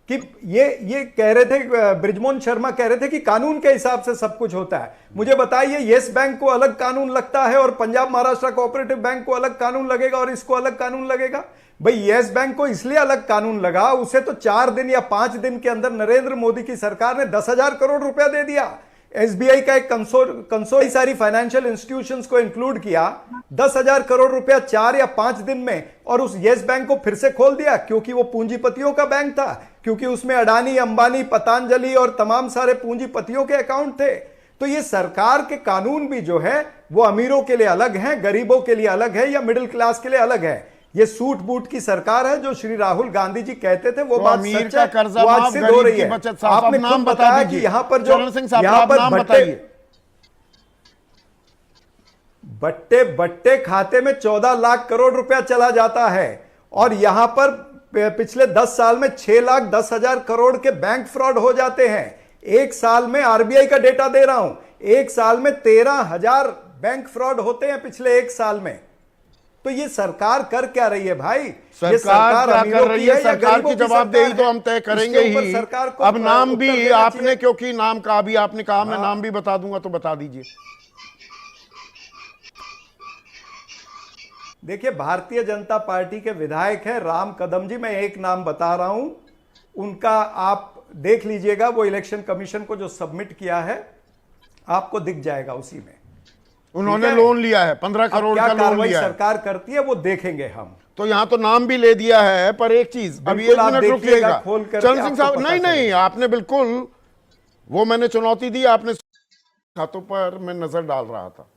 कि ये कह रहे थे, बृजमोहन शर्मा कह रहे थे कि कानून के हिसाब से सब कुछ होता है। मुझे बताइए, येस बैंक को अलग कानून लगता है और पंजाब महाराष्ट्र कोऑपरेटिव बैंक को अलग कानून लगेगा और इसको अलग कानून लगेगा? भाई येस बैंक को इसलिए अलग कानून लगा, उसे तो 4 दिन या 5 दिन के अंदर नरेंद्र मोदी की सरकार ने 10,000 करोड़ रुपया दे दिया। एसबीआई का एक कंसोर्टियम सारी फाइनेंशियल इंस्टीट्यूशंस को इंक्लूड किया, 10,000 करोड़ रुपया 4 या 5 दिन में, और उस येस बैंक को फिर से खोल दिया, क्योंकि वो पूंजीपतियों का बैंक था, क्योंकि उसमें अडानी, अंबानी, पतंजलि और तमाम सारे पूंजीपतियों के अकाउंट थे। तो ये सरकार के कानून भी जो है वो अमीरों के लिए अलग हैं, गरीबों के लिए अलग है, या मिडिल क्लास के लिए अलग है। ये सूट बूट की सरकार है। जो श्री राहुल गांधी जी कहते थे वो बात सच है, वो आज सिद्ध हो रही है। आपने नाम बताया कि यहां पर जो यहां पर बट्टे खाते में 14 लाख करोड़ रुपया चला जाता है, और यहां पर पिछले 10 साल में 6,10,000 करोड़ के बैंक फ्रॉड हो जाते हैं। एक साल में, आरबीआई का डेटा दे रहा हूं, एक साल में 13,000 बैंक फ्रॉड होते हैं पिछले एक साल में। तो ये सरकार कर क्या रही है भाई? ये सरकार क्या कर रही है? सरकार की जवाबदेही तो हम तय करेंगे ही। अब नाम भी आपने, क्योंकि नाम का भी आपने कहा, मैं नाम भी बता दूंगा, तो बता दीजिए। देखिए, भारतीय जनता पार्टी के विधायक हैं राम कदम जी। मैं एक नाम बता रहा हूं, उनका आप देख लीजिएगा, वो इलेक्शन कमीशन को जो सबमिट किया है आपको दिख जाएगा उसी में। उन्होंने लोन लिया है, 15 करोड़ का लोन लिया है। सरकार करती है वो देखेंगे हम। तो यहां तो नाम भी ले दिया है, पर एक चीज अभी 1 मिनट रुकिएगा चरण सिंह साहब। नहीं नहीं, आपने बिल्कुल, वो मैंने चुनौती दी, आपने खातों पर मैं नजर डाल रहा था।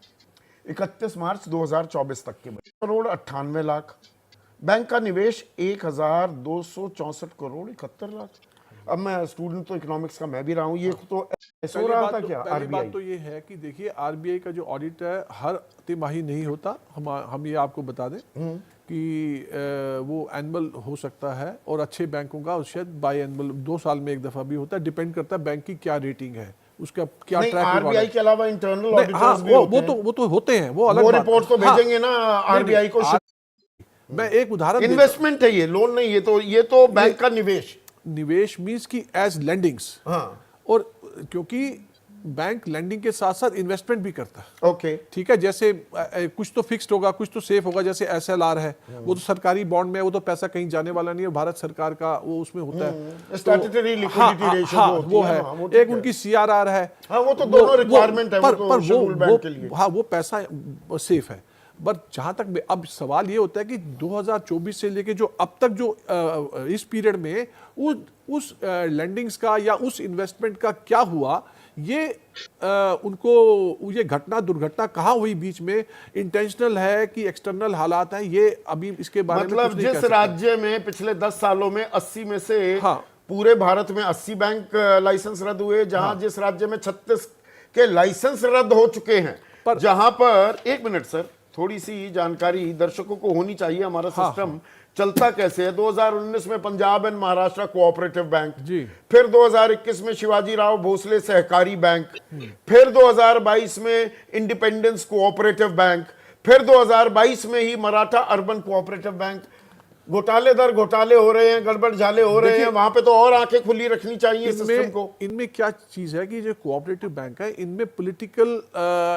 31 मार्च 2024 तक के करोड़ 98 लाख, बैंक का निवेश 1,264 करोड़ 71 लाख। अब मैं स्टूडेंट तो इकोनॉमिक्स का मैं भी रहा हूं, ये तो ऐसा हो रहा था क्या? पहली बात तो ये है कि देखिए, आरबीआई का जो ऑडिट है हर तिमाही नहीं होता। हम ये आपको बता दें कि वो एनुअल हो सकता है, और अच्छे बैंकों का शायद बाई एनुअल 2 साल में एक दफा भी होता है। डिपेंड करता है बैंक की क्या रेटिंग है, उसका क्या ट्रैक रिकॉर्ड है। आरबीआई के अलावा इंटरनल ऑडिटर्स भी होते हैं। वो तो होते हैं, वो अलग रिपोर्ट तो भेजेंगे ना आरबीआई को। मैं एक उदाहरण, इन्वेस्टमेंट है ये, लोन नहीं। ये तो बैंक का निवेश मींस की एज लेंडिंग्स। और क्योंकि बैंक लेंडिंग के साथ साथ इन्वेस्टमेंट भी करता है। ओके, ठीक है, जैसे कुछ तो फिक्स्ड होगा, कुछ तो सेफ होगा। जैसे एसएलआर है, वो तो सरकारी बॉन्ड में, वो तो पैसा कहीं जाने वाला नहीं है, भारत सरकार का वो उसमें होता है। स्टैट्यूटरी लिक्विडिटी रेशियो वो है। एक उनकी सीआरआर है। वो तो दोनों रिक्वायरमेंट है, पर शेड्यूल बैंक के लिए। हाँ, वो पैसा सेफ है। बट जहां तक अब सवाल ये होता है कि 2024 से लेके जो अब तक जो इस पीरियड में उस लैंडिंग्स का या उस इन्वेस्टमेंट का क्या हुआ, ये उनको ये घटना दुर्घटना कहाँ हुई, बीच में इंटेंशनल है कि एक्सटर्नल हालात है, ये अभी इसके बारे में मतलब जिस राज्य में पिछले 10 सालों में 80 में से पूरे भारत में 80 बैंक लाइसेंस रद्द हुए, जहां जिस राज्य में 36 के लाइसेंस रद्द हो चुके हैं, पर जहां पर, एक मिनट सर, थोड़ी सी जानकारी दर्शकों को होनी चाहिए, हमारा सिस्टम चलता कैसे है। 2019 में Punjab and Maharashtra cooperative bank जी, फिर 2021 में शिवाजी राव भोसले सहकारी बैंक, फिर 2022 में इंडिपेंडेंस कोऑपरेटिव बैंक, फिर 2022 में ही मराठा अर्बन कोऑपरेटिव बैंक। घोटाले दर घोटाले हो रहे हैं, गड़बड़ झाले हो रहे हैं, वहां पे तो और आंखें खुली रखनी चाहिए सिस्टम को। इनमें क्या चीज है कि जो कोऑपरेटिव बैंक है, इनमें पॉलिटिकल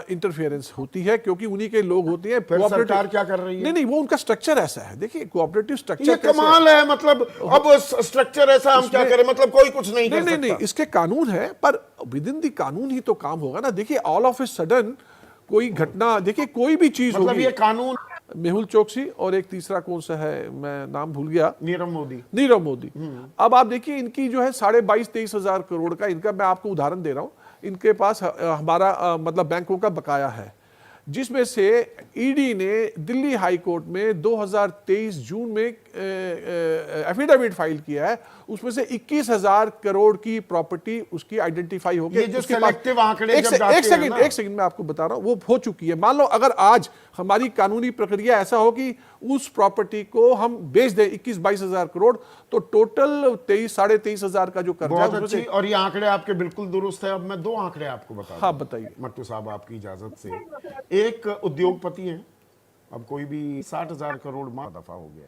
इंटरफेरेंस होती है, क्योंकि उन्हीं के लोग होते हैं। सरकार क्या कर रही है? नहीं, वो उनका स्ट्रक्चर ऐसा है। देखिए, कोऑपरेटिव स्ट्रक्चर कमाल है। मतलब अब स्ट्रक्चर ऐसा, हम क्या करें? मतलब कोई कुछ नहीं कर सकता। नहीं, इसके कानून है, पर विद इन दी कानून ही तो काम होगा ना। देखिए, ऑल ऑफ ए सडन कोई घटना, देखिए कोई भी चीज मतलब ये कानून, मेहुल चोकसी और एक तीसरा कौन सा है, मैं नाम भूल गया, नीरव मोदी। अब आप देखिए, इनकी जो है 22,500-23 हजार करोड़ का इनका, मैं आपको उदाहरण दे रहा हूं, इनके पास हमारा मतलब बैंकों का बकाया है, जिसमें से ईडी ने दिल्ली हाई कोर्ट में 2023 जून में एफिडेविट फाइल किया है। उसमें से 21,000 करोड़ की प्रॉपर्टी उसकी आइडेंटिफाई हो गई। जो सिलेक्टिव आंकड़े जब जाते हैं, एक सेकंड मैं आपको बता रहा हूं, वो हो चुकी है। मान लो अगर आज हमारी कानूनी प्रक्रिया ऐसा हो कि उस प्रॉपर्टी को हम बेच दें 21-22 हजार करोड़, तो टोटल 23-23,500 का जो कर्जा है। और ये आंकड़े आपके बिल्कुल दुरुस्त है। अब मैं 2 आंकड़े आपको बता दूं। हाँ, बताइए मट्टू साहब, आपकी इजाजत से। एक उद्योगपति है, अब कोई भी 60,000 करोड़ दफा हो गया।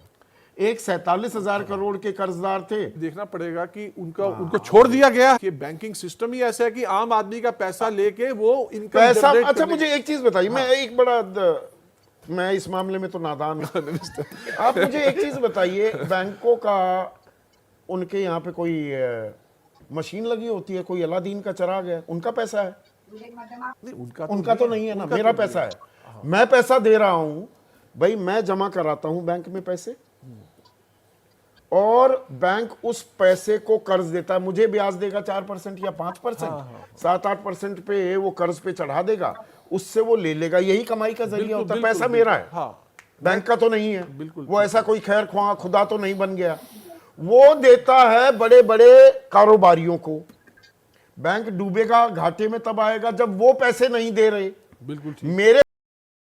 एक 47,000 करोड़ के कर्जदार थे। देखना पड़ेगा कि उनको छोड़ दिया गया कि बैंकिंग सिस्टम ही ऐसा है कि आम आदमी का पैसा लेके वो इनकम पैसा, जनरेट अच्छा करने- मुझे एक चीज बताइए, मैं एक मैं इस मामले में तो नादान हूं। आप मुझे एक चीज बताइए, बैंकों का उनके यहाँ पे कोई मशीन लगी होती है, कोई अलादीन का चराग है, उनका पैसा है? नहीं, उनका तो नहीं है ना, मेरा पैसा है, मैं पैसा दे रहा हूं भाई, मैं जमा कराता हूं बैंक में पैसे और बैंक उस पैसे को कर्ज देता है, मुझे ब्याज देगा 4% या 5%, 7-8% पे वो कर्ज पे चढ़ा देगा, उससे वो ले लेगा, यही कमाई का जरिया होता है। पैसा मेरा है, बैंक का तो नहीं है। वो ऐसा कोई खैर ख्वाह खुदा तो नहीं बन गया, वो देता है बड़े बड़े कारोबारियों को। बैंक डूबेगा, घाटे में तब आएगा जब वो पैसे नहीं दे रहे। बिल्कुल मेरे